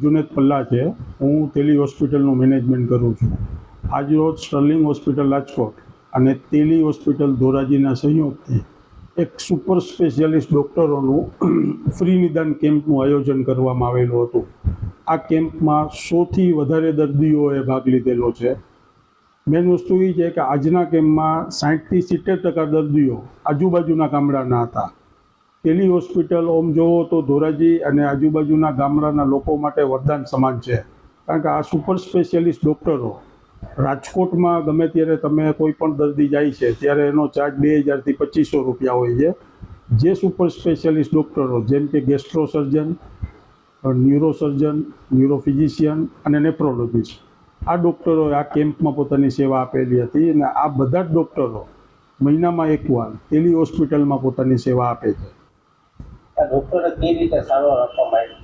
જુનેદ પલ્લા છે। હું તેલી હોસ્પિટલનું મેનેજમેન્ટ કરું છું। આજરોજ સ્ટર્લિંગ હોસ્પિટલ રાજકોટ અને તેલી હોસ્પિટલ ધોરાજીના સહયોગથી એક સુપર સ્પેશિયાલિસ્ટ ડૉક્ટરોનું ફ્રી નિદાન કેમ્પનું આયોજન કરવામાં આવેલું હતું। આ કેમ્પમાં 100થી વધારે દર્દીઓએ ભાગ લીધેલો છે। મેન વસ્તુ એ છે કે આજના કેમ્પમાં 60થી 70% દર્દીઓ આજુબાજુના ગામડાના હતા। તેલી હોસ્પિટલ ઓમ જોવો તો ધોરાજી અને આજુબાજુના ગામડાના લોકો માટે વરદાન સમાન છે, કારણ કે આ સુપર સ્પેશિયાલિસ્ટ ડૉક્ટરો રાજકોટમાં ગમે ત્યારે તમે કોઈ પણ દર્દી જાય છે ત્યારે એનો ચાર્જ 2000થી 2500 રૂપિયા હોય છે। જે સુપર સ્પેશિયાલિસ્ટ ડૉક્ટરો જેમ કે ગેસ્ટ્રો સર્જન, ન્યુરોસર્જન, ન્યુરોફિઝિશિયન અને નેફ્રોલોજીસ્ટ, આ ડૉક્ટરોએ આ કેમ્પમાં પોતાની સેવા આપેલી હતી અને આ બધા જ ડૉક્ટરો મહિનામાં એકવાર તેલી હોસ્પિટલમાં પોતાની સેવા આપે છે। ડૉક્ટરે કઈ રીતે સારવાર આપવામાં આવી?